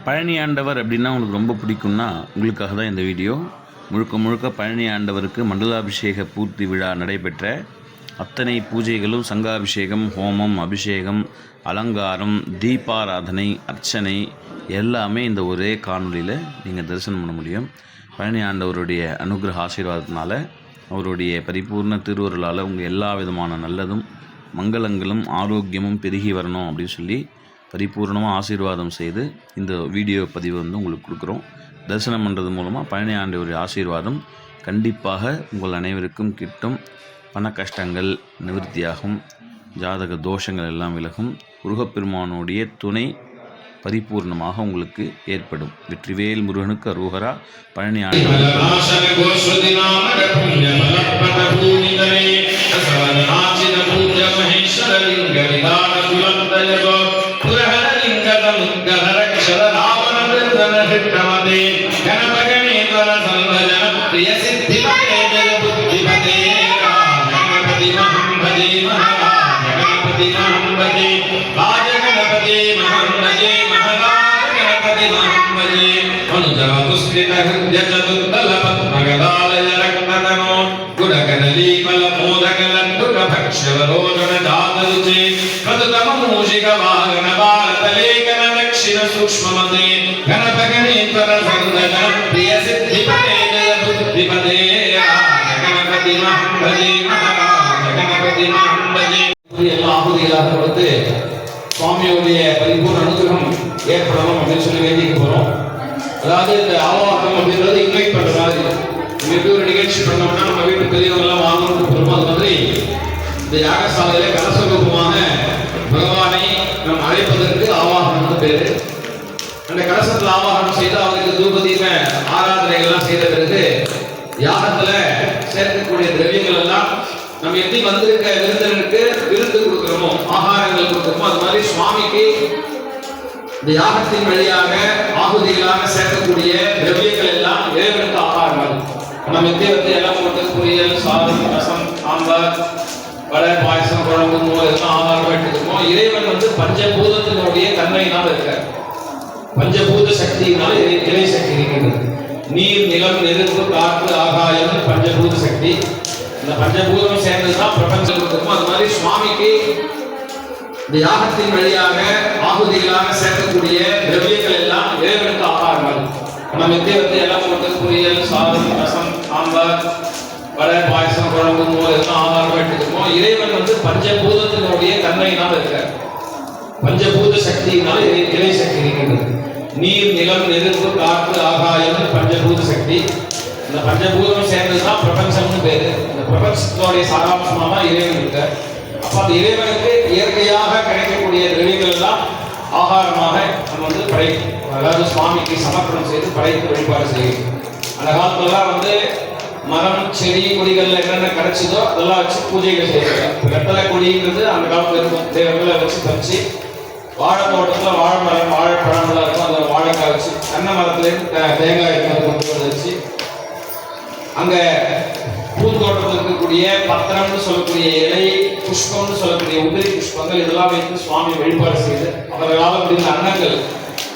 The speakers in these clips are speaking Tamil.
பழனி ஆண்டவர் அப்படின்னா உங்களுக்கு ரொம்ப பிடிக்கும்னா உங்களுக்காக தான் இந்த வீடியோ. முழுக்க முழுக்க பழனி ஆண்டவருக்கு மண்டலாபிஷேக பூர்த்தி விழா நடைபெற்ற அத்தனை பூஜைகளும், சங்காபிஷேகம், ஹோமம், அபிஷேகம், அலங்காரம், தீபாராதனை, அர்ச்சனை எல்லாமே இந்த ஒரே காணொலியில் நீங்கள் தரிசனம் பண்ண முடியும். பழனி ஆண்டவருடைய அனுகிரக ஆசீர்வாதத்தினால, அவருடைய பரிபூர்ண திருவருளால் உங்கள் எல்லா விதமான நல்லதும், மங்களங்களும், ஆரோக்கியமும் பெருகி வரணும் அப்படின்னு சொல்லி பரிபூர்ணமாக ஆசீர்வாதம் செய்து இந்த வீடியோ பதிவு உங்களுக்கு கொடுக்குறோம். தரிசனம் பண்ணுறது மூலமாக பழனி ஆண்டவருடைய ஆசீர்வாதம் கண்டிப்பாக உங்கள் அனைவருக்கும் கிட்டும். பண கஷ்டங்கள் நிவர்த்தியாகும், ஜாதக தோஷங்கள் எல்லாம் விலகும், முருகப்பெருமானுடைய துணை பரிபூர்ணமாக உங்களுக்கு ஏற்படும். வெற்றிவேல் முருகனுக்கு அரோகரா. பழனி ஆண்டவர் सूक्ष्ममते गणपगणेश्वर सर्वजन प्रिय सिद्धिपते जय बुद्धिपते गणपति महंभजे महाराज गणपति महंभजे எல்லா ஆகுதிகளாக கொடுத்து சுவாமியுடைய பரிபூர்ண அனுகிரகம் ஏற்படணும் அப்படின்னு சொல்லி வேண்டிக்க போறோம். அதாவது இந்த ஆவாகம் அப்படின்றது இன்வைட் பண்ற மாதிரி, நம்ம ஒரு நிகழ்ச்சி பண்ணோம்னா நம்ம வீட்டு பெரியவங்க எல்லாம் வாங்கணும்னு போறோம். அது மாதிரி இந்த யாகசாலையில கலசரூபமாக பகவானை நாம் அழைப்பதற்கு ஆவாகனம் பேரு. அந்த கலசத்தில் ஆவாகனம் செய்து அவருக்கு தூபதீப ஆராதனைகள்லாம் செய்த பிறகு யாகத்துல சேர்க்கக்கூடிய திரவியங்கள் எல்லாம் நம்ம எப்படி வந்திருக்க விருந்தினருக்கு விருந்து கொடுக்கிறோமோ, ஆகாரங்கள் கொடுக்கிறோமோ, அது மாதிரி சுவாமிக்கு இந்த யாகத்தின் வழியாக ஆகுதிகளாக சேர்க்கக்கூடிய திரவியங்கள் எல்லாம் இறைவனுக்கு ஆகாரங்கள். நம்ம எப்படி எல்லாம் போட்டு பொரியல், சாதம், ரசம், சாம்பார், வடை, பாயசம், குழம்பு, மோர் எல்லாம் ஆகாரம் எடுத்துக்கிறோமோ, இறைவன் பஞ்சபூதத்தினுடைய தன்மையினால் இருக்கார். பஞ்சபூத சக்தியினால் இறை சக்தி இருக்கின்றது. நீர், நிலம், நெருப்பு, காற்று, ஆகாயம் பஞ்சபூத சக்தி. இந்த பஞ்சபூதம் சேர்ந்ததுதான் பிரபஞ்சம் இருக்கும். அது மாதிரி சுவாமிக்கு இந்த யாகத்தின் வழியாக ஆகுதிகளாக சேர்க்கக்கூடிய திரவியங்கள் எல்லாம் இறைவனுக்கு ஆகாரங்கள். நம்ம எல்லாம் போட்டு பொரியல், சாதம், ரசம், சாம்பார், வடை, பாயசம், குழம்பு, மோர் எல்லாம் ஆகாரம் எடுத்துக்கிறோம். இறைவன் பஞ்சபூதத்தினுடைய தன்மையினால் இருக்கார். பஞ்சபூத சக்தியினால் இறை சக்தி இருக்கின்றது. நீர், நிலம், நெருப்பு, காற்று, ஆகாயம் பஞ்சபூத சக்தி. இந்த பஞ்சபூதம் சேர்ந்ததுதான் பிரபஞ்சம்னு பேரு. இந்த பிரபஞ்சத்தோடைய சாராம்சமாக இறைவன் இருக்கார். அப்ப அந்த இறைவனுக்கு இயற்கையாக கிடைக்கக்கூடிய திரவியங்கள் எல்லாம் ஆகாரமாக நம்ம அதாவது சுவாமிக்கு சமர்ப்பணம் செய்து படைத்து வழிபாடு செய்யும். அந்த காலத்துலாம் மரம், செடி, கொடிகள் என்னென்ன கிடைச்சதோ அதெல்லாம் வச்சு பூஜைகள் செய்வாங்க. வெத்தலை கொடிங்கிறது அந்த காலத்துல இருக்கும். தேவர்களை வச்சு பறிச்சு, வாழை தோட்டத்தில் வாழை மரம், வாழைப்பழம்லாம் இருக்கும், அதில் வாழைக்காய் வச்சு, தென்னை மரத்துலேருந்து தேங்காய் கொண்டு வந்து வச்சு, அங்கே பூந்தோட்டத்தில் இருக்கக்கூடிய பத்திரம்னு சொல்லக்கூடிய இலை, புஷ்பம்னு சொல்லக்கூடிய உதிரி புஷ்பங்கள் இதெல்லாம் வைத்து சுவாமி வழிபாடு செய்து, அவர்களால் முடிந்த அன்னங்கள்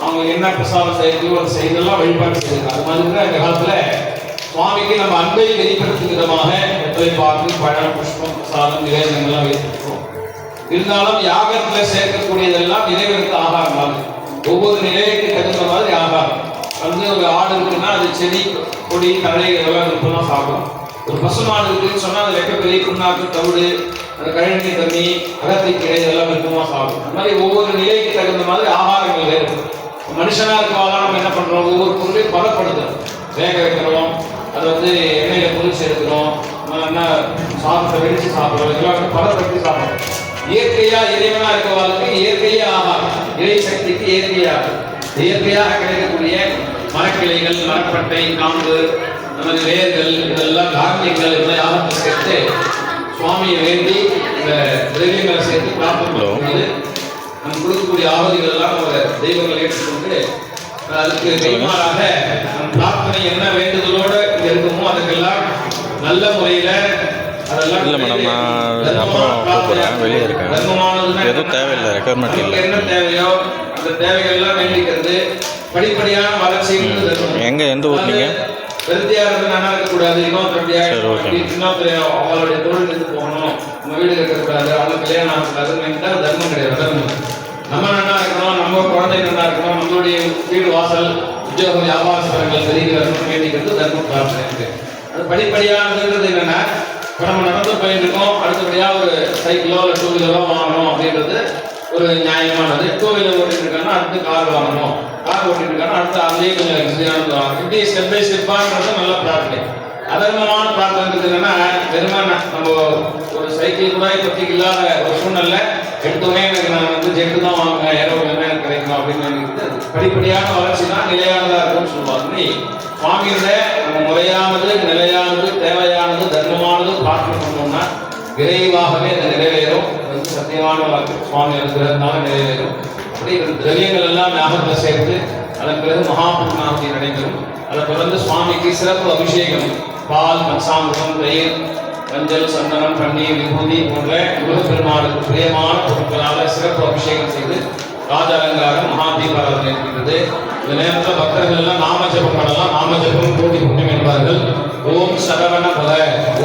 அவங்க என்ன பிரசாதம் செய்யறதோ அதை செய்தெல்லாம் வழிபாடு செய்யுது. அது மாதிரி அந்த காலத்தில் சுவாமிக்கு நம்ம அன்பை வெளிப்படுத்தும் விதமாக வெத்தலை பாக்கு, பழம், புஷ்பம், பிரசாதம், நிவேதனங்கள்லாம் வைத்திருக்கிறோம். இருந்தாலும் யாகத்தில் சேர்க்கக்கூடியதெல்லாம் இறைவனுக்கு ஆகாரம். ஒவ்வொரு நிலையத்துக்கு தகுந்த மாதிரி ஆகாரம். ஒரு ஆடு இருக்குன்னா அது செடி, கொடி, தழை இதெல்லாம் விருப்பம்லாம் சாப்பிடும். ஒரு பசுமாடு இருக்குன்னு சொன்னா அது வெக்கப்பெரிய புண்ணாக்கு, தவிடு, அந்த கழனி தண்ணி, அகத்திக்கீரை இதெல்லாம் விருப்பமா சாப்பிடும். அந்த மாதிரி ஒவ்வொரு நிலைக்கு தகுந்த மாதிரி ஆகாரங்கள் வேறு. மனுஷனா இருக்கவாதான் நம்ம என்ன பண்றோம், ஒவ்வொரு பொருளையும் பதப்படுத்துறோம். வேக வைக்கிறோம், அது எண்ணெயில பொரிச்சு எடுக்கிறோம், என்ன சாதத்தை வெடிச்சு சாப்பிடுறோம், இதெல்லாம் பதப்படுத்தி சாப்பிடுறோம். இயற்கையா இறைவனா இருக்கவாளுக்கு இயற்கையே ஆகாரம். இறை சக்திக்கு இயற்கையாக கிடைக்கக்கூடிய மரக்கிளைகள், மரப்பட்டை, காம்பு, நமது வேர்கள், இதெல்லாம் தானியங்கள் இதெல்லாம் யாகத்தை சேர்த்து சுவாமியை வேண்டி இந்த திரவியங்களை சேர்த்து பிரார்த்தனை பண்ணும்போது நம்ம கொடுக்கக்கூடிய ஆவதிகள் எல்லாம் நம்ம தெய்வங்களை ஏற்றுக்கொண்டு அதுக்கு கைமாறாக நம் பிரார்த்தனை என்ன வேண்டுதலோடு இருக்குமோ அதுக்கெல்லாம் நல்ல முறையில் அதெல்லாம் இல்லை மேடம், நான் அப்புறம் கூப்பிட்றேன், வெளியே இருக்கேன், எதுவும் தேவையில்லை, ரெக்குயர்மெண்ட் இல்லை. என்ன தேவையோ அந்த தேவைகள்லாம் வேண்டிக்கிறது. படிப்படியான வளர்ச்சிங்கிறது தர்மம். எங்கே எந்த ஊர் நீங்கள்? வெறுத்தியா இருந்து நல்லா இருக்கக்கூடாது, இன்னொருத்தர் அவங்களுடைய தொழில் இருந்து போகணும், நம்ம வீடு இருக்கக்கூடாது, அவங்க கல்யாணம் ஆகக்கூடாது, தர்மம் கிடையாது. தர்மம் நம்ம நல்லா இருக்கணும், நம்ம குழந்தை நல்லா இருக்கணும், நம்மளுடைய வீடு வாசல் உத்தியோக வியாபாரங்கள் பெருகி வரணும் வேண்டிக்கிறது தர்ம பிரார்த்தனை இருக்கு. அது படிப்படியானதுன்றது என்னன்னா, இப்போ நம்ம நடந்து போயிட்டு இருக்கோம், அடுத்தபடியாக ஒரு சைக்கிளோ இல்லை 2 வீலரோ வாங்கணும் அப்படின்றது ஒரு நியாயமானது. 2 வீலர் ஓட்டிட்டு இருக்காங்கன்னா அடுத்து கார் வாங்கணும், கார் ஓட்டிட்டு இருக்காங்கன்னா அடுத்து அதுலேயே கொஞ்சம் எக்ஸியானது வாங்கணும். இப்படி ஸ்டெப் பை ஸ்டெப்பாகிறது நல்ல பிரார்த்தனை. அதர்மமான பிரார்த்தனை என்னன்னா, பெருமாள் நம்ம ஒரு சைக்கிள் கூட இப்போதைக்கு இல்லாத ஒரு சூழ்நிலை எடுத்தோடனே எனக்கு நான் வந்து ஜெட்டு தான் வாங்குவேன், ஏரோப்ளேன் எனக்கு கிடைக்கணும் அப்படின்னு நினைக்கிறது படிப்படியான வளர்ச்சி தான் நிலையானதாக இருக்கும்னு சொல்லுவாங்க. சுவாமியோட நம்ம முறையானது, நிலையானது, தேவையானது, தர்மமானது பிரார்த்தனை பண்ணோம்னா விரைவாகவே அது நிறைவேறும். அது சத்தியமான வாக்கு, சுவாமி இருக்கிறதுனால நிறைவேறும். அப்படி திரவியங்கள் எல்லாம் ஞாபகத்தில் சேர்த்து அதன் பிறகு மகாபூர்ணாவதி நடைபெறும். அதை தொடர்ந்து சுவாமிக்கு சிறப்பு அபிஷேகம், பால், பஞ்சாமிர்தம், தயிர், மஞ்சள், சந்தனம், பன்னீர், விபூதி போன்ற முருகப்பெருமானுக்கு பிரியமான பொருட்களால் சிறப்பு அபிஷேகம் செய்து ராஜ அலங்காரம், மகாதீபாராதனை இருக்கின்றது. இந்த நேரத்தில் பக்தர்கள் எல்லாம் நாம ஜபம் பண்ணலாம். நாம ஜபம் கோடி புண்ணியம் என்பார்கள். ஓம் சரவண பவ,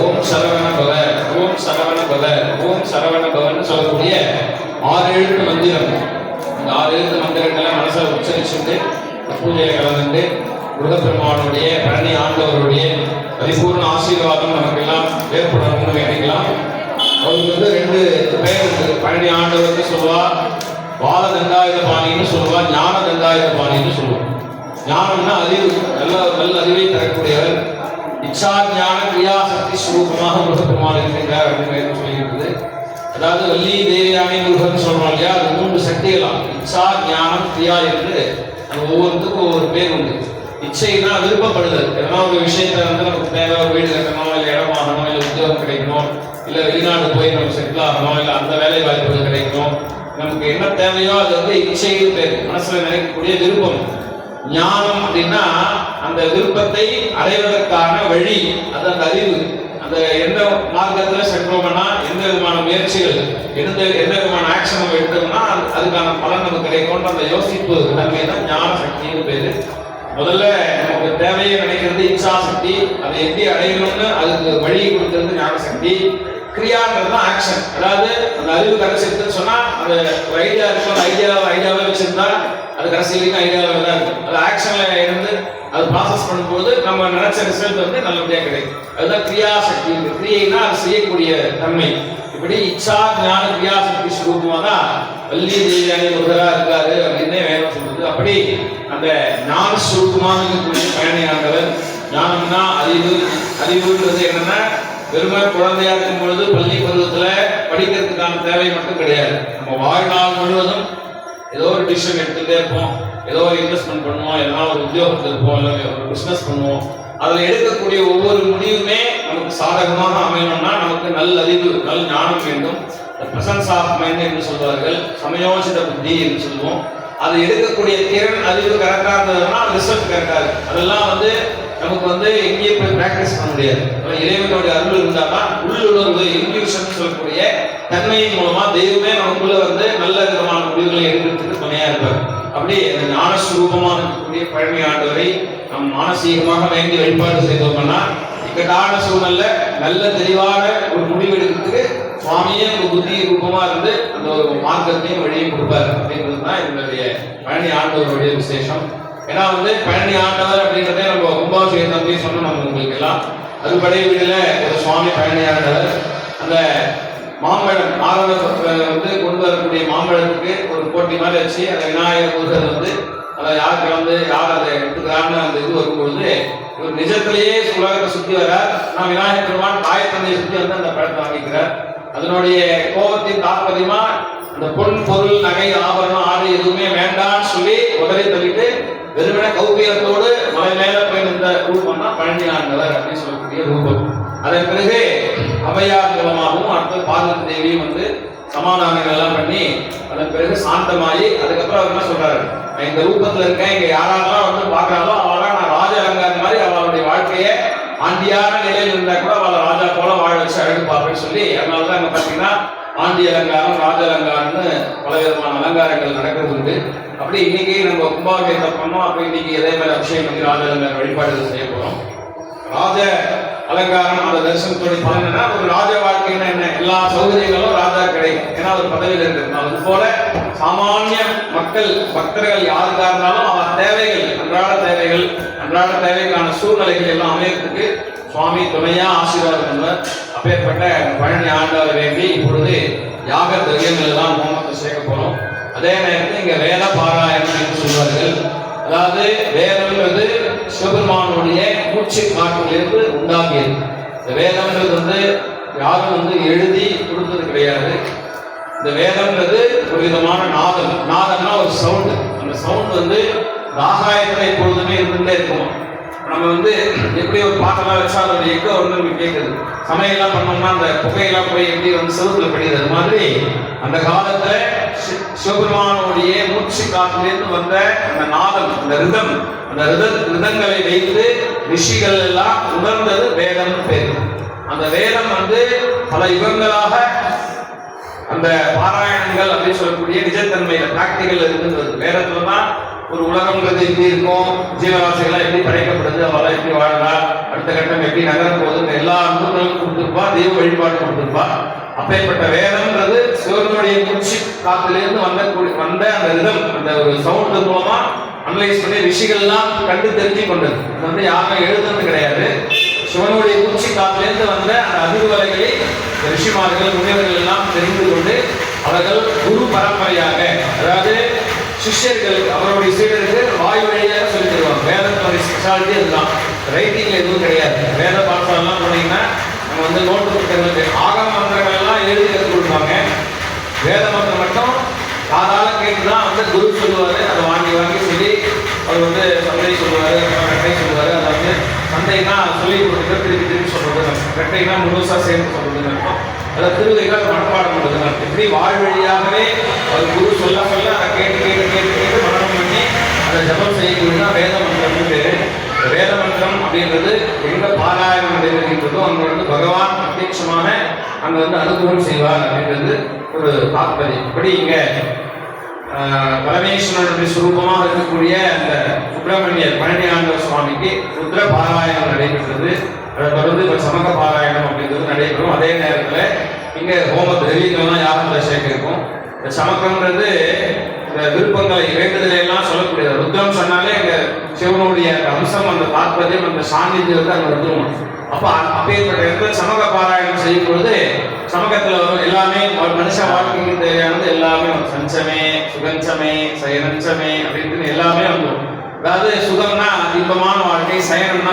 ஓம் சரவண பவ, ஓம் சரவண பவ, ஓம் சரவண பவன்னு சொல்லக்கூடிய 6 எழுத்து மந்திரம். இந்த 6 எழுத்து மந்திரங்களை மனசை உச்சரிச்சுட்டு பூஜையை கலந்துட்டு முருகப்பெருமானுடைய பழனி ஆண்டவருடைய பரிபூர்ண ஆசீர்வாதம் நமக்கெல்லாம் ஏற்படணும்னு வேண்டிக்கலாம். அவருக்கு வந்து 2 பெயர் இருக்குது. பழனி ஆண்டவருக்கு சொல்லுவா பால தண்டாயுத பாணின்னு சொல்லுவா, ஞான தண்டாயுத பாணின்னு சொல்லுவோம். ஞானம்னா அறிவு, நல்ல அறிவை தரக்கூடியவர். இச்சா ஞான கிரியாசக்தி ஸ்வரூபமாக முருகப்பெருமாள் இருக்கின்றார் அப்படின்னு சொல்லியிருக்குது. அதாவது வள்ளி தேவியானி முருகன் சொல்றோம் இல்லையா, அது 3 சக்திகளாம். இச்சா ஞானம் கிரியா என்று அது ஒவ்வொருத்துக்கும் ஒவ்வொரு பேர் உண்டு. இச்சைனா விருப்பப்படுதல், எதனா ஒரு விஷயத்த வந்து நமக்கு தேவை, வீடு கட்டணும், இல்லை இடம் வாங்கணும், இல்லை உத்தியோகம் கிடைக்கணும், இல்லை வெளிநாடு போய் நம்ம செட்டில் ஆகணும், இல்லை அந்த வேலை வாய்ப்புகள் கிடைக்கணும், நமக்கு என்ன தேவையோ அது வந்து இச்சைன்னு பேர், மனசுல நினைக்கக்கூடிய விருப்பம். ஞானம் அப்படின்னா அந்த விருப்பத்தை அடைவதற்கான வழி, அது அந்த அறிவு. அந்த எந்த மார்க்கத்தில் சென்றோம்னா, எந்த விதமான முயற்சிகள், எந்த விதமான ஆக்ஷன் நம்ம எடுத்தோம்னா அதுக்கான பலன் நமக்கு கிடைக்கும்ன்ற அந்த யோசிப்பு தன்மை தான் ஞான சக்தின்னு பேரு. முதல்ல நமக்கு தேவையை நினைக்கிறது இச்சா சக்தி, அதை எப்படி அடையணும்னு அதுக்கு வழி கொடுக்கிறது ஞான சக்தி. கிரியாங்கிறது தான் ஆக்ஷன். அதாவது அந்த அறிவு கிடைச்சிருக்குன்னு சொன்னா அந்த ஒரு ஐடியா இருக்கும், அந்த ஐடியாவை வச்சிருந்தா அது கடைசி வரைக்கும் ஐடியாவில் தான் இருக்கும். அது ஆக்ஷன்ல இருந்து அது ப்ராசஸ் பண்ணும்போது நம்ம நினைச்ச ரிசல்ட் வந்து நல்லபடியாக கிடைக்கும். அதுதான் கிரியாசக்தி. கிரியைனா அது செய்யக்கூடிய தன்மை. இப்படி இச்சா ஞான கிரியாசக்தி ஸ்வரூபமாக தான் வள்ளி தேவியானி முருகரா இருக்காரு அப்படின்னே வேணும் சொல்றது. அப்படி அந்த ஞான ஸ்வரூபமாக இருக்கக்கூடிய பழனி ஆண்டவர். ஞானம்னா அறிவு. அறிவுன்றது என்னன்னா வெறுமை குழந்தையா இருக்கும் பொழுது பள்ளி பருவத்துல படிக்கிறதுக்கான தேவை மட்டும் கிடையாது. நம்ம வாழ்நாள் முழுவதும் ஏதோ ஒரு டிசிஷன் எடுத்துகிட்டே இருப்போம், ஏதோ ஒரு இன்வெஸ்ட்மெண்ட் பண்ணுவோம், எதனா ஒரு உத்தியோகத்தில் இருப்போம், இல்லை ஒரு பிஸ்னஸ் பண்ணுவோம். அதில் எடுக்கக்கூடிய ஒவ்வொரு முடிவுமே நமக்கு சாதகமாக அமையணும்னா நமக்கு நல்ல அறிவு, நல்ல ஞானம் வேண்டும். பிரசன்ஸ் ஆஃப் மைண்ட் என்று சொல்வார்கள், சமயோசித புத்தி என்று சொல்லுவோம். அது எடுக்கக்கூடிய திறன், அறிவு கரெக்டாக இருந்ததுன்னா ரிசல்ட் கரெக்டாக இருக்கு. அதெல்லாம் வந்து நமக்கு வந்து எங்கேயும் போய் பிராக்டிஸ் பண்ண முடியாது. இறைவனுடைய அருள் இருந்தால் தான் உள்ளுணர்வு, இன்ட்யூஷன் சொல்லக்கூடிய தன்மையின் மூலமா தெய்வமே நமக்குள்ள வந்து நல்ல விதமான முடிவுகளை எடுக்கிறதுக்கு துணையா இருப்பார். அப்படி அந்த ஞானஸ்வரூபமாக இருக்கக்கூடிய பழனி ஆண்டவரை நம் மானசீகமாக வேண்டி வழிபாடு செய்தோம்னா இக்கட்டான சூழ்நிலை நல்ல தெளிவான ஒரு முடிவு எடுக்கிறதுக்கு சுவாமியே ஒரு புத்தி ரூபமா இருந்து அந்த ஒரு மார்க்கத்தையும் வழியும் கொடுப்பாரு அப்படின்றது தான் என்னுடைய பழனி ஆண்டவருடைய விசேஷம். ஏன்னா வந்து பழனி ஆண்டவர் அப்படின்றதே நம்ம கும்பாபிஷேகம் தம்பி சொன்னோம் நம்ம உங்களுக்கு எல்லாம். அறுபடை வீடுல ஒரு சுவாமி பழனி ஆண்டவர் அந்த மாம்பழம் ஆரம்பத்தில் வந்து கொண்டு வரக்கூடிய மாம்பழத்துக்கு ஒரு போட்டி மாதிரி வச்சு அந்த விநாயகர் முருகர் வந்து அதை யாருக்கு வந்து யார் அதை எடுத்துக்கிறான்னு அந்த இது வரும்பொழுது இவர் நிஜத்திலேயே உலகத்தை சுற்றி வர நான் விநாயகர் பெருமான் தாயத்தந்தையை சுற்றி வந்து அந்த பழத்தை வாங்கிக்கிறார். அதனுடைய கோபத்தின் தாற்பயமா அந்த பொன் பொருள் நகை ஆபரணம் ஆடு எதுவுமே வேண்டான்னு சொல்லி உதறி தள்ளிட்டு வெறுமனே கௌபியத்தோடு மலை மேல போய் நின்ற ரூபம் தான் பழனி ஆண்டவர் அப்படின்னு சொல்லக்கூடிய ரூபம். அதன் பிறகு அவையார் மூலமாகவும் அடுத்த பார்வதி தேவியும் வந்து சமாதானங்கள் எல்லாம் பண்ணி அதன் பிறகு சாந்தமாயி அதுக்கப்புறம் அவர் என்ன சொல்றாரு, நான் இந்த ரூபத்துல இருக்கேன், இங்க யாரெல்லாம் வந்து பாக்குறாங்களோ அவெல்லாம் நான் ராஜ அலங்காரம் மாதிரி அவளுடைய வாழ்க்கையை ஆண்டியான நிலையில் இருந்தா கூட அவளை ராஜா போல வாழ வச்சு அழகு பார்ப்பேன்னு சொல்லி அதனாலதான் அங்க பாத்தீங்கன்னா ஆண்டி அலங்காரம் ராஜ அலங்காரம்னு பல விதமான அலங்காரங்கள் நடக்கிறது உண்டு. அப்படி இன்னைக்கு நம்ம கும்பாபிஷேகம் பண்ணோம். அப்ப இன்னைக்கு இதே மாதிரி அபிஷேகம் பண்ணி ராஜ அலங்கார வழிபாடுகள் செய்ய போறோம். ராஜ அலங்காரம் அந்த தரிசனத்தோட பலன்னா ஒரு ராஜ வாழ்க்கைன்னா என்ன, எல்லா சௌகரியங்களும் ராஜா கிடைக்கும். ஏன்னா ஒரு பதவியில் இருக்கிறது. அது போல சாமானிய மக்கள் பக்தர்கள் யாருக்கா இருந்தாலும் அவர் தேவைகள், அன்றாட தேவைக்கான சூழ்நிலைகள் எல்லாம் அமையறதுக்கு சுவாமி துணையா ஆசீர்வாதம் பண்ணுவார். அப்பேற்பட்ட பழனி ஆண்டவர் வேண்டி இப்பொழுது யாக திரவியங்கள் எல்லாம் ஹோமத்தை சேர்க்க போறோம். அதே நேரத்தில் இங்க வேத பாராயணம் என்று சொல்வார்கள். அதாவது வேதம்ன்றது சிவபெருமானுடைய மூச்சு காற்றிலிருந்து உண்டாகியது. இந்த வேதம்ன்றது யாரும் எழுதி கொடுத்தது கிடையாது. இந்த வேதம்ன்றது ஒரு விதமான நாதம்னா ஒரு சவுண்டு. அந்த சவுண்ட் ஆகாயத்துல எப்பொழுதுமே இருந்துட்டே இருக்குமா. நம்ம எப்படி ஒரு பாட்டெல்லாம் வச்சா அதோட எக்கோ நமக்கு கேட்குது. சமையல்லாம் பண்ணோம்னா அந்த புகையெல்லாம் போய் எப்படி செவுத்துல படியுது. அது மாதிரி அந்த காலத்துல சிவபெருமானுடைய மூச்சு காற்றிலிருந்து வந்த அந்த நாதம், அந்த ரிதங்களை வைத்து ரிஷிகள் எல்லாம் உணர்ந்தது வேதம் பேர். அந்த வேதம் பல யுகங்களாக அந்த பாராயணங்கள் அப்படின்னு சொல்லக்கூடிய நிஜத்தன்மையில பிராக்டிகல் இருக்கின்றது. வேதத்துல தான் ஒரு உலகம்ன்றது எப்படி இருக்கும், ஜீவராசிகள்லாம் எப்படி படைக்கப்படுது, அவெல்லாம் எப்படி வாழறா, அடுத்த கட்டம் எப்படி நகரம் போகுது, எல்லா அனுபவங்களும் கொடுத்துருப்பா, தெய்வ வழிபாடு கொடுத்துருப்பா. அப்பேற்பட்ட வேதம்ன்றது சிவனுடைய மூச்சு காத்திலிருந்து வந்த அந்த ரிதம், அந்த ஒரு சவுண்ட் மூலமா அனலைஸ் பண்ணி ரிஷிகள்லாம் கண்டு தெரிஞ்சு கொண்டது. அது யாரும் எழுதுறது கிடையாது. சிவனுடைய மூச்சு காத்திலிருந்து வந்த அந்த அதிர்வலைகளை ரிஷிமார்கள் முனிவர்கள் எல்லாம் தெரிந்து கொண்டு அவர்கள் குரு பரம்பரையாக, அதாவது சிஷ்யர்களுக்கு அவருடைய சீடருக்கு வாய் வழியாக சொல்லி தருவாங்க. வேதத்தோடைய ஸ்பெஷாலிட்டி அதுதான். ரைட்டிங்ல எதுவும் கிடையாது. வேத பாடசாலாம் போனீங்கன்னா நம்ம நோட்டு புத்தகங்களுக்கு ஆகம மந்திரங்கள் எல்லாம் எழுதி கற்றுக் கொடுப்பாங்க. வேத மந்திரம் மட்டும் காதால கேட்டுதான் குரு சொல்லுவாரு. அதை வாங்கி சொல்லி அவர் சந்தை சொல்லுவாரு, கட்டை சொல்லுவாரு. அதை சந்தைனா சொல்லி கொடுத்துட்டு திருப்பி சொல்றது, கட்டைனா முழுசா சேர்ந்து சொல்றதுன்னு இருக்கும். அதை திருவிழாக மனப்பாடம் பண்ணுறது. இப்படி வாழ்வழியாகவே அவர் குரு சொல்ல அதை கேட்டு மனனம் பண்ணி அதை ஜபம் செய்யக்கூடியதான் வேத மந்திரம்னு பேரு. வேத மந்திரம் அப்படின்றது எங்க பாராயணம் நடைபெறுகின்றதோ அங்க பகவான் பிரத்யட்சமாக அங்க அனுகிரகம் செய்வார் அப்படின்றது ஒரு தாத்பரியம். இப்படி இங்க பரமேஸ்வரனுடைய சுரூபமாக இருக்கக்கூடிய அந்த சுப்பிரமணியர் பழனி ஆண்டவர் சுவாமிக்கு ருத்ர பாராயணம் நடைபெற்றது. அதை தொடர்ந்து இப்போ சமக பாராயணம் அப்படின்றது நடைபெறும். அதே நேரத்தில் இங்கே ஹோம திரவியங்கள்லாம் யாரும் சேர்க்கிருக்கும். இந்த சமக்கம்ன்றது இந்த விருப்பங்களை வேண்டுதலை எல்லாம் சொல்லக்கூடியது. ருத்ரம் சொன்னாலே இங்கே சிவனுடைய அம்சம், அந்த தாற்பயம், அந்த சாநித்தியம் அங்கே வந்துடும். அப்போ அப்பேற்பட்ட இடத்துல சமக பாராயணம் செய்யும் பொழுது சமகத்தில் வரும் எல்லாமே மனுஷ வாழ்க்கைக்கு தேவையானது எல்லாமே சஞ்சமே, சுகஞ்சமே, சயனஞ்சமே அப்படின்ட்டு எல்லாமே வந்துடும். அதாவது சுகம்னா இன்பமான வாழ்க்கை, சயனம்னா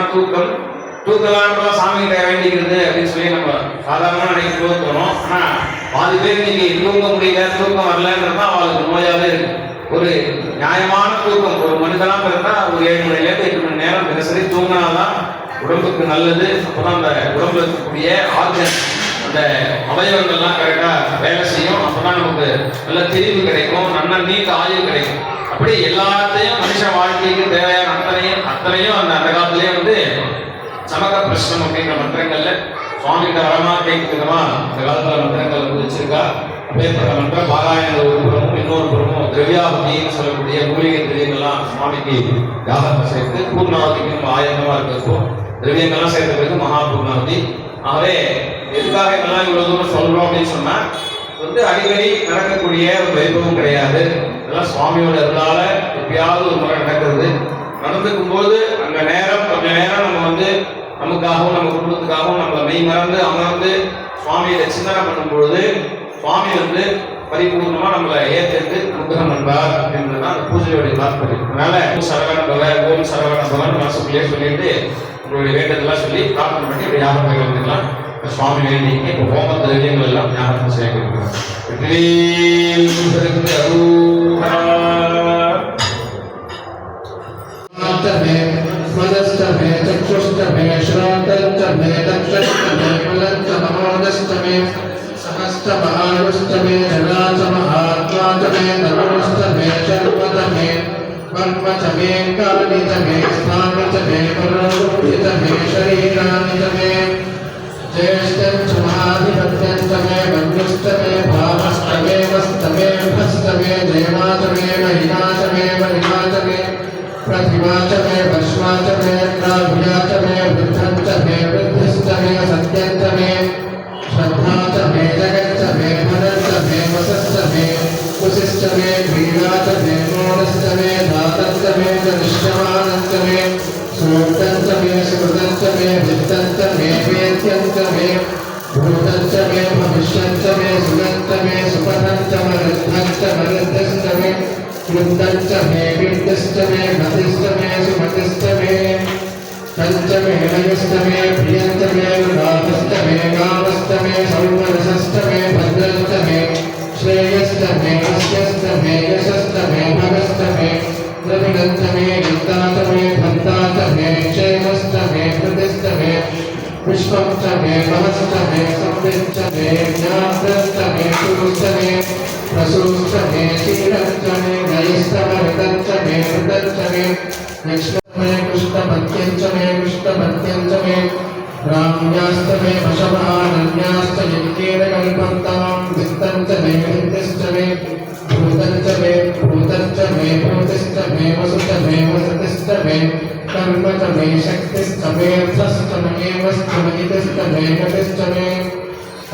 தூக்கலாம் சாமி கிட்ட வேண்டிக்கிறது அப்படின்னு சொல்லி நம்ம சாதாரணமாக நினைக்கும் தோணும். ஆனால் பாதி பேர் இன்னைக்கு தூங்க முடியல, தூக்கம் வரலன்றதான் அவளுக்கு நோயாவே இருக்கு. ஒரு நியாயமான தூக்கம் ஒரு மனிதனாக இருந்தா ஒரு 7 மணிலேருந்து 8 மணி நேரம் தினசரி தூங்கினாதான் உடம்புக்கு நல்லது. அப்போதான் அந்த உடம்புல இருக்கக்கூடிய ஆர்கன், அந்த அவயவங்கள்லாம் கரெக்டாக வேலை செய்யும். அப்போதான் நமக்கு நல்ல தெளிவு கிடைக்கும், நல்ல நீண்ட ஆயுள் கிடைக்கும். அப்படி எல்லாத்தையும் மனுஷ வாழ்க்கைக்கு தேவையான அத்தனையும் அந்த காலத்திலேயே சமக பிரஷ்னம் அப்படின்ற மந்திரங்கள்ல சுவாமிகிட்ட வரமா கேட்குறதுமா இந்த காலத்துல மந்திரங்கள் வச்சிருக்கா. அப்பேற்பட்ட மந்திரம் பாராயண ஒரு புறமும் இன்னொரு புறமும் திரவியாபதினு சொல்லக்கூடிய மூலிகை திரவியங்கள்லாம் சுவாமிக்கு யாகத்தை சேர்த்து பூர்ணாவதிக்கு நம்ம ஆயத்தமா இருக்கிறப்போ திரவியங்கள்லாம் சேர்த்த பிறகு மகா பூர்ணாவதி. ஆகவே எதுக்காக இதெல்லாம் இவ்வளவு தூரம் சொல்றோம் அப்படின்னு சொன்னா அடிக்கடி நடக்கக்கூடிய ஒரு வைபவம் கிடையாது. இதெல்லாம் சுவாமியோட இருந்தால எப்பயாவது ஒரு முறை நடக்கிறது. நடந்துக்கும் போது அந்த கொஞ்ச நேரம் நம்ம நமக்காகவும் நம்ம குடும்பத்துக்காகவும் நம்ம மெய் மறந்து அமர்ந்து சுவாமியை சிந்தனை பண்ணும் பொழுது சுவாமி பரிபூர்ணமா நம்மளை ஏற்று அனுகிரகம் பண்றார் அப்படின்றதுதான் அந்த பூஜையோடைய தாற்பயம். அதனால சரவண பவ, ஓம் சரவண பவன் மனசுக்குள்ளேயே சொல்லிட்டு உங்களுடைய வேண்டதெல்லாம் சொல்லி பிரார்த்தனை பண்ணி இப்படி யாகம் வந்துக்கலாம். சுவாமி வேண்டிக்கு இப்போ ஹோம திரவியங்கள் எல்லாம் ஞாபகம் சேர்க்கிறோம். स्वदस्तमे चक्षुस्तमे श्रोतस्तमे दक्षस्तमे फलस्तमोदस्तमे सहस्तमहायुस्तमे जनासमहात्मातमे नमोस्तमे शर्वतमे कर्मतमे कालितमे स्थानितमे पुरोहितमे शरीरानितमे श्रेष्ठं च महाधिपत्यं च मे मन्युश्च मे भावश्च मे वश्च मे भश्च मे जयमा च मे महिमा च मे वरिमा च मे प्रतिमा च मे भस्मा च मे प्राभुजा च मे वृद्धं च मे वृद्धिश्च मे सत्यं च मे श्रद्धा च मे जगच्च मे मनश्च मे वसश्च मे कुशिश्च मे क्रीडा च मे मोदश्च मे धातश्च मे च निश्चमानश्च मे सूक्तं च मे स्मृतं च मे वित्तं च मे वेद्यं च मे भूतं च मे भविष्यं च मे सुगं च मे सुपथं च मरुद्धं च मरुद्धश्च मे कृतं च मे कीर्तिश्च मे गतिश्च मे सुमतिश्च मे तञ्च मे नयश्च मे प्रियं च मे गावश्च मे गावश्च मे सौमनसश्च मे भद्रश्च मे श्रेयश्च मे वश्यश्च मे यशश्च मे भगश्च मे द्रविणं च मे गन्ता च मे भन्ता च मे क्षेमश्च मे कृतिश्च मे पुष्पं च मे महश्च मे संविच्च मे ज्ञात्रश्च मे पुरुश्च मे प्रसूश्च मे क्षीरं च मे नयस्तमऋतं च मे मृतं च मे यक्ष्मं मे कृष्णपत्यं च मे कृष्णपत्यं च मे राम्याश्च मे वशमानन्याश्च यज्ञेन कल्पन्तां वित्तं च मे वित्तिश्च मे भूतं च मे भूतिश्च मे वसुश्च मे वसतिश्च मे कर्म च मे शक्तिश्च मे अर्थश्च मे वश्च महितिश्च मे गतिश्च मे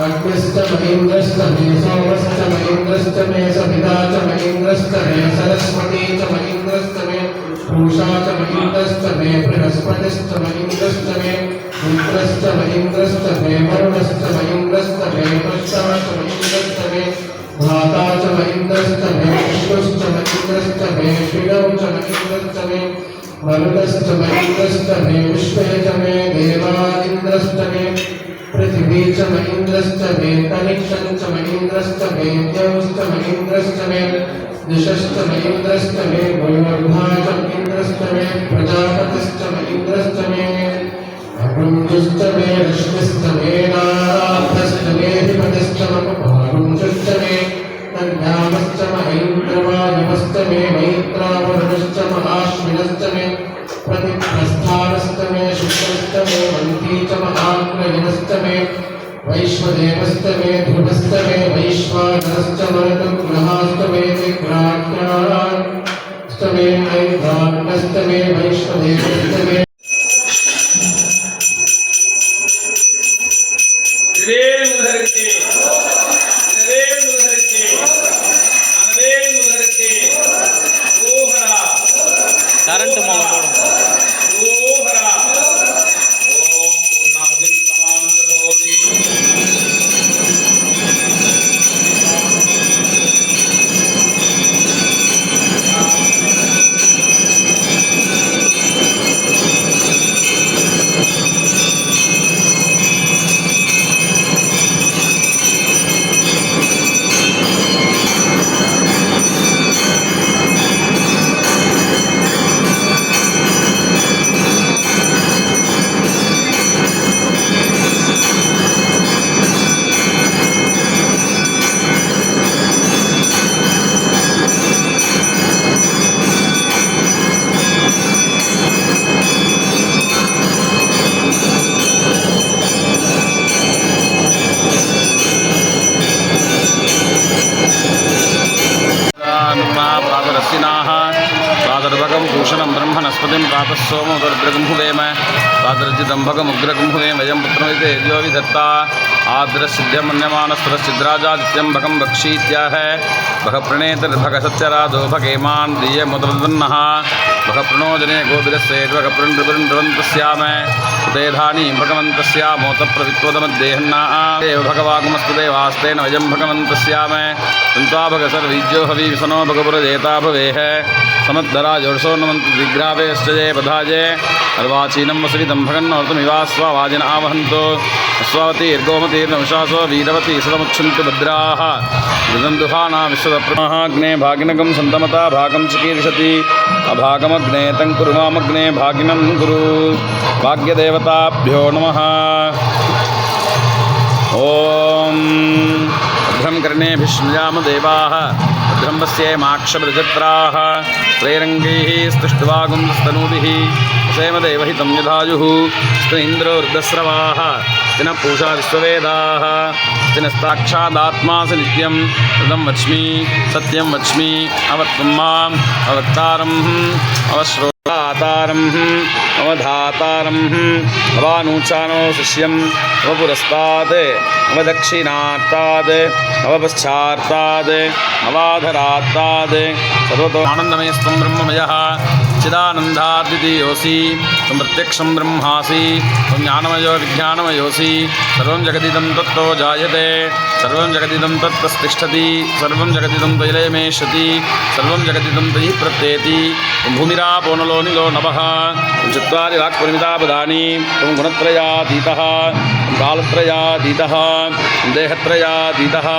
अग्निश्च महीन्द्रश्च मे सोमश्च महीन्द्रश्च मे सविता च महीन्द्रश्च मे सरस्वती च महीन्द्रश्च मे पूषा च महीन्द्रश्च मे बृहस्पतिश्च महीन्द्रश्च मे मित्रश्च महीन्द्रश्च मे वरुणश्च महीन्द्रश्च मे पुष्करश्च महीन्द्रश्च मे धाता च महीन्द्रश्च मे विष्णुश्च महीन्द्रश्च मे श्रीरं च महीन्द्रश्च मे मरुतश्च महीन्द्रश्च मे विश्वे च मे देवान्द्रश्च मे पृथिवी च महीन्द्रश्च मे तनिक्षं च महीन्द्रश्च मे द्यौश्च महीन्द्रश्च मे दिशश्च महीन्द्रश्च मे वयोर्धा च महीन्द्रश्च मे प्रजापतिश्च महीन्द्रश्च मे अरुञ्जुश्च मे रश्मिश्च मे नाराभ्यश्च मे अधिपतिश्च मम पारुञ्जुश्च मे कन्यामश्च महेन्द्रवायुमश्च मे मैत्रावरुणश्च महाश्विनश्च मे प्रतिप्रस्थानश्च मे शुक्रश्च मे मन्ती च महाग्रहिणश्च मे वैश्वदेवश्च मे ध्रुवश्च मे वैश्वानरश्च मरुतग्रहाश्च मे विक्राट्याश्च मे ऐन्द्राण्यश्च मे वैश्वदेवश्च मे கரண்ட் மூலம் போடும் प्रादर्भगं भूषणं ब्रह्मणस्पतिं प्रातः सोमोदर्भगुंभुवेम प्रादर्जिदम्भगमुग्रगुंभुवेम वयं पुत्रमिते यज्ञो विधत्ता आद्रसिद्ध्यमन्यमानस्तरसिद्राजादित्यं भगं बक्षीत्याह भगप्रणेतर्भगसत्यरादो भगेमान् दीयमुदवन्नः भगप्रणोजने गोभिरस्येद्भगप्रणृवन्तस्याम उतेधानीं भगवन्तस्यामोतप्रवित्वदमद्देहन्ना एव भगवागमस्तु देवास्तेन वयं भगवन्तस्याम तन्त्वा भगसर्वीज्यो हवीसनो भगपुरजेता भवेः समद्धरा जोषो नमन्त दिग्रावेश्च ये पधाजे अर्वाचीनं वसवितं भगन्नोर्तमिवास्वावाजिन आवहन्तो अस्वावतीर्गोमतीर्नविशासो वीरवती सदमुच्छन्तु भद्राः विदन्दुहाना विश्वदप्रमाहाग्ने भागिनकं सन्तमता भागं चिकीर्षति अभागमग्ने तङ्कुरु मामग्ने भागिनं कुरु भाग्यदेवताभ्यो नमः ॐ भद्रं कर्णेभिष्मयाम देवाः भद्रं पश्येमाक्षभृजत्राः त्रैरङ्गैः स्तुष्ट्वागुंस्तनूभिः सेमदेवहितं यधायुः स्त इन्द्रो वृद्धस्रवाः स्तिन पूषा विश्ववेदाः स्तिनस्ताक्षादात्मासि नित्यं तदं वच्मि सत्यं वच्मि अवत्वं माम् अवक्तारम् अवश्रोतारम् अवधातारम् अवानूचानो शिष्यम् अवपुरस्तात् अवदक्षिणात्तात् अवपश्चात्तात् अवाधरात्तात् सर्वतो आनन्दमयस्त्वं ब्रह्ममयः चिदानन्दाद्वितीयोऽसि त्वं प्रत्यक्षं ब्रह्मासि त्वं ज्ञानमयो विज्ञानमयोऽसि सर्वं जगदिदं तत्तो जायते सर्वं जगदिदं तत्तस्तिष्ठति सर्वं जगदिदं तैलयमेष्यति सर्वं जगदिदं तैः प्रत्येति भूमिरापो नलो निलो नभः चत्वारि वाक्परिमितापदानि त्वं गुणत्रयातीतः कालत्रयातीतः देहत्रयातीतः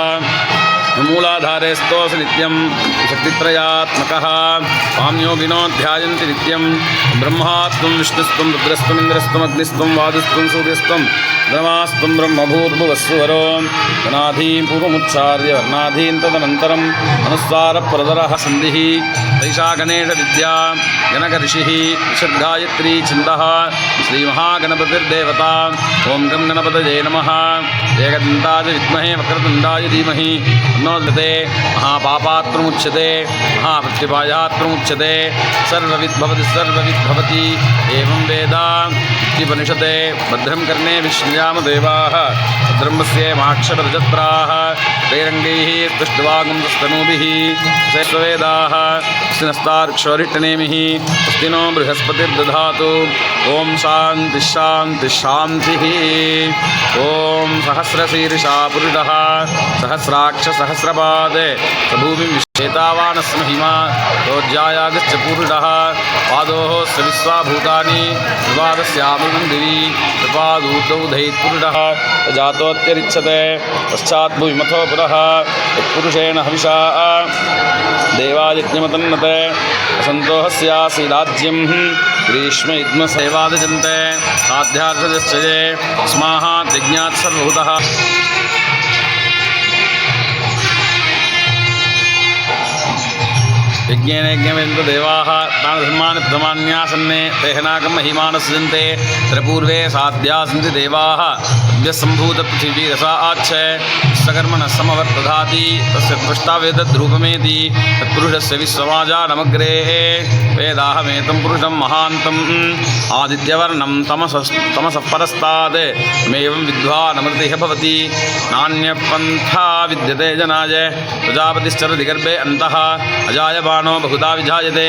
मूलाधारे स्तोऽसि नित्यं शक्तित्रयात्मकः पाम्यो विनोध्यायन्ति नित्यं ब्रह्मास्त्वं विष्णुस्त्वं रुद्रस्त्वम् इन्द्रस्त्वम् अग्निस्त्वं वायुस्त्वं सूर्यस्त्वं द्रवास्त्वं ब्रह्मभूर्भुवस्सुवरो गणाधीं पूर्वमुच्चार्य वर्णाधीन् तदनन्तरम् अनुस्वारप्रदरः सन्धिः तैषा गणेशविद्या गणकऋषिः षड्गायत्री छन्दः श्रीमहागणपतिर्देवता ॐ गं गणपतये नमः एकदन्ताय विद्महे वक्रतुण्डाय धीमहि तन्नोदते महापापात्रमुच्यते महाप्रत्यपायात्रमुच्यते सर्वविद्भवति सर्वविद्भवति एवं वेद उपनिषते भद्रं कर्णे विश्रियामदेवाः भद्रं पश्येमाक्षरजत्राः तैरङ्गैः स्पृष्ट्वागुंस्तनूभिः शेषवेदाः स्तिनस्तार्क्षोरिष्टनेमिः स्तिनो बृहस्पतिर्दधातु ॐ शान्तिः शान्तिः शान्तिः ॐ सहस्रशीर्षा पुरुषः सहस्राक्ष सहस्रपादे सभूमिं विश्वेतावानस्म हिमा रोज्यायागश्च पूरुषः पादोः स विश्वाभूतानि त्रिपादस्यामृतं दिवि त्रिपादूतौ धैत्पुरुषः जातोऽत्यरिच्छते पश्चात् भुविमथो पुरः यत्पुरुषेण हविषा देवायज्ञमतन्नते असन्तोहस्यासीदाज्यं ग्रीष्म इद्मसेवादजन्ते साध्यार्थजश्च ये स्माहात् यज्ञात् सर्वभूतः यज्ञेन यज्ञमेन्द्र देवाः तान् धर्मान् प्रथमान्यासन्ने तेहनाकं महिमानसृजन्ते त्रिपूर्वे साध्या सन्ति देवाः अद्यसम्भूतपृथिवीरसा आच्छ सकर्मणः समवर्तधाति तस्य त्वष्टावेदद्रूपमेति तत्पुरुषस्य विश्वमाजानमग्रे वेदाहमेतं पुरुषं महान्तम् आदित्यवर्णं तमसः परस्तात् मेवं विद्वानमृतिः भवति नान्यपन्था विद्यते जनाय प्रजापतिश्चरति गर्भे अन्तः अजायमानो बहुधा विजायते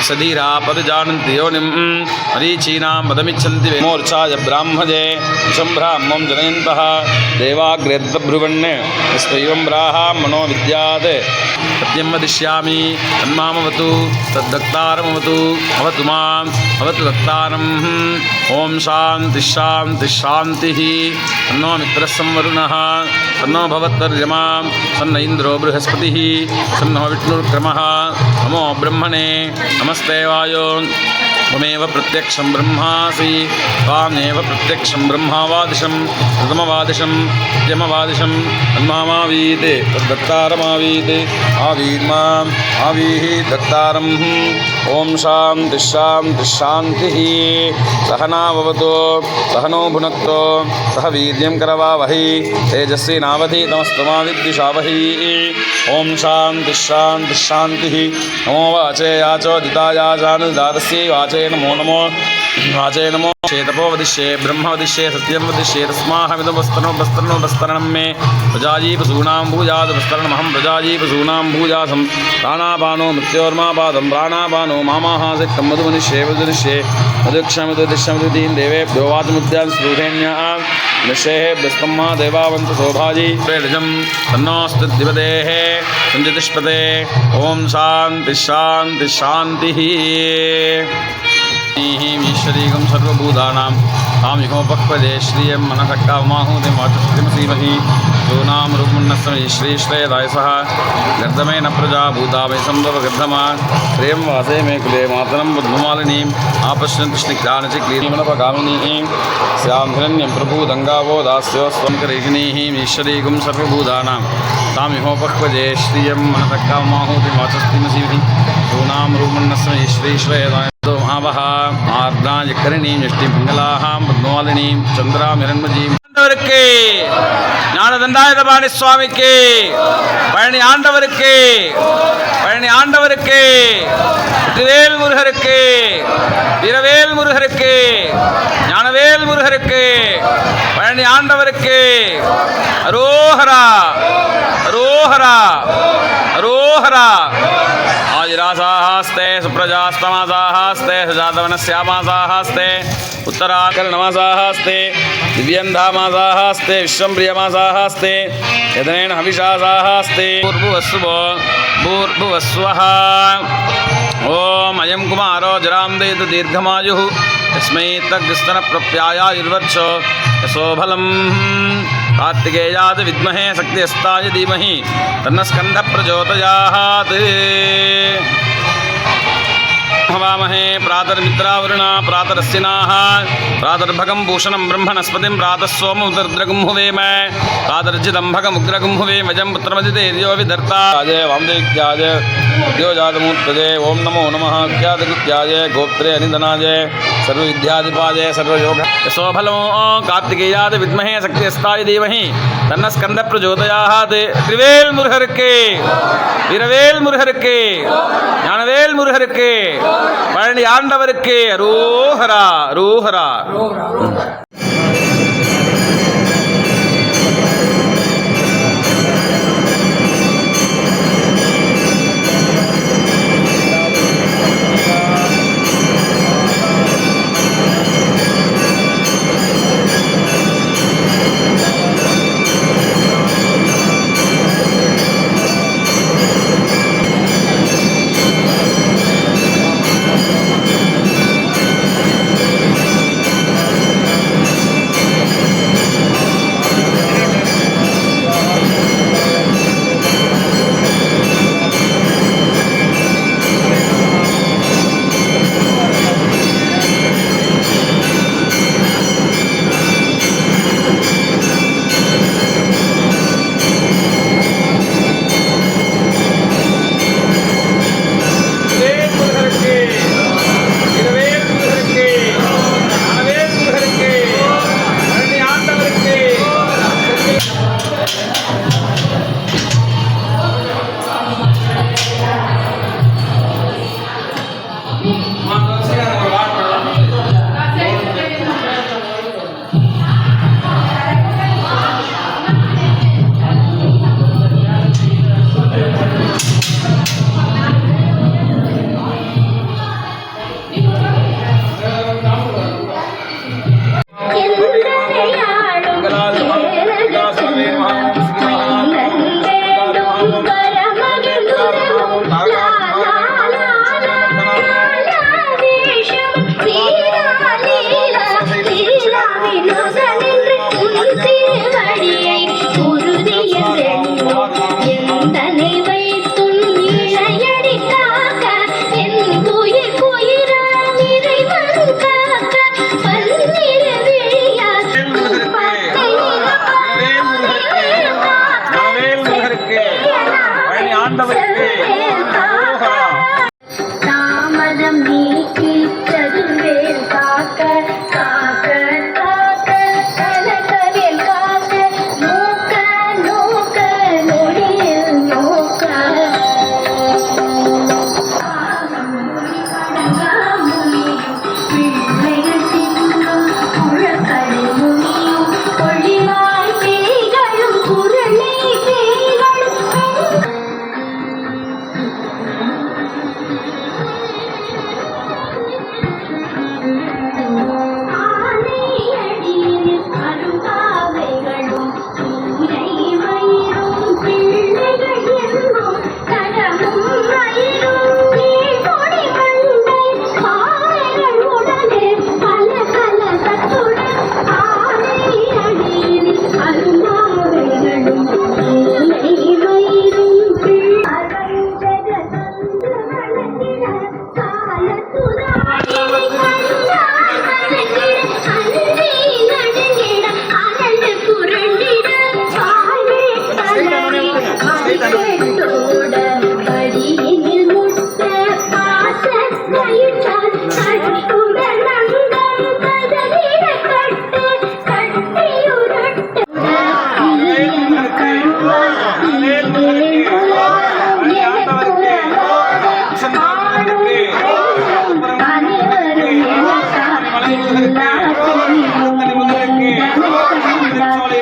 सधीरा परिजानन्ति योनिं मरीचीनां पदमिच्छन्ति मोर्चाय ब्राह्मजे विषं ब्राह्मं जनयन्तः देवाग्रेद्ब्रुवन् स्वयं ब्राह्मणो विद्यात् सत्यं वदिष्यामि तन्मामवतु तद्भक्तारमवतु अवतु माम् अवतु भक्तारम् ॐ शान्तिः शान्तिः शान्तिः तन्नो मित्रः संवरुणः तन्नो भवत्वर्यमा सन्न इन्द्रो बृहस्पतिः सन्नो विष्णुर्क्रमः नमो ब्रह्मणे नमस्ते वायो त्वमेव प्रत्यक्षं ब्रह्मासि त्वामेव प्रत्यक्षं ब्रह्मावादिशं प्रथमवादिशं द्वितीयमवादिशं तन्मामावीत् तद्भक्तारमावीत् आवीर्माम् आवीः भक्तारम् ॐ शान्तिः शान्तिः शान्तिः सहनाववतु सहनो भुनक्तो सह वीर्यं करवावहै तेजस्विनावधीतमस्तु मा विद्विषावहै ॐ शान्तिः शान्तिः शान्तिः नमो वाचे याचोदितायाचानुदातस्यै वाचे नमो नमो वाचे नमो तपो वदिष्ये ब्रह्म वदिष्ये सत्यं वदिष्ये तस्माहमिदवस्तरणं मे प्रजाजीपसूनां भूजादवस्तरणमहं प्रजाजीपसूनां भूजासं प्राणापानो मृत्योर्मापादं प्राणापानो मामाहासिक्तं मधुमनिष्ये वदनिष्ये मधुक्षमदुदिष्यमदुदीन् देवेभ्यो वाचमुद्यान् स्पृहेण्याः निःशेहेभ्यस्तं मा देवावन्तु शोभाजी प्रेरजं तन्नोऽस्तुद्धिपतेः सञ्जतिष्पते ॐ शान्तिः शान्तिः शान्तिः ईश्वरीकं सर्वभूतानां तामिहोपक्वदे श्रियं मनसक्कामाहूतिं वाचस्पतिमसीमहि सोनां रूपमुन्नस्मै श्रीश्रेयदायसः गर्दमेन प्रजा भूतामि सम्भवगर्धमा श्रियं वासे मे कुले मातरं बुद्धमालिनीम् आपश्यन्तु स्निग्धानचिक्लीमनपगामिनीं स्यां हिरण्यं प्रभूदङ्गावो दास्यो स्वं करेशिनीः ईश्वरीकं सर्वभूतानां तामिहोपक्वदे श्रियं मनसक्कामाहूतिं वाचस्पतिमसीमहि सोनां रूपमुन्नस्मै श्रीश्रेयदाय ஆவஹ ஆர்தாம் யக்கரிணீம் யஷ்டிம் பிங்களாஹாம் பத்மாலினீம் சந்திராம் இரண்மஜீம் ஆண்டவருக்கு ஞானதண்டாயுதபாணி சுவாமிக்கு பழனி ஆண்டவருக்கு பழனி ஆண்டவருக்கு வெற்றிவேல் முருகருக்கு வீரவேல் முருகருக்கு ஞானவேல் முருகருக்கு பழனி ஆண்டவருக்கு அரோஹரா அரோஹரா அரோஹரா आजिरासास्ते सुप्रजास्तमासास्ते सुजातवनस्यामासास्ते उत्तराकर्णमासास्ते दिव्यन्धामासास्ते विश्वम्प्रियमासास्ते यदनेन हविषासास्ते भूर्भुवस्वः ॐ अयं कुमारो जरामदेतु दीर्घमायुः तस्मै तग्स्तनप्रप्यायायुर्वर्चो यशोबलं कार्तिकेयाद विद्महे शक्तिस्ताय धीमहि तन्नस्कन्धप्रचोदयात् हवामहे प्रातर्मित्रावरुणा प्रातरस्यनाः प्रातर्भगं भूषणं ब्रह्मणस्पतिं प्रातः सोमं रुद्रगुं हुवेम प्रातर्जितं भगमुग्रगुं हुवेम जं पुत्रमदितेर्यो विधर्ता अजय वामदेव्याय द्योजातमूर्तये ओं नमो नमः ज्ञातकृत्याय गोत्रे अनिधनाय सर्वविद्याधिपाय सर्वयोग यशोफलो कार्तिकेयाद विद्महे शक्तिस्ताय धीमहि तन्नस्कन्धप्रचोदयात् त्रिवेल मुरुगरुक्के வீரவேல் முருகருக்கு ஞானவேல் முருகருக்கு பழனி ஆண்டவருக்கு அரோஹரா அரோஹரா. தாமதம் நீக்கி சதுர்வேல் காக்க காக்க காக்க கனகவேல் காக்க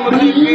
மூர்த்திக்கு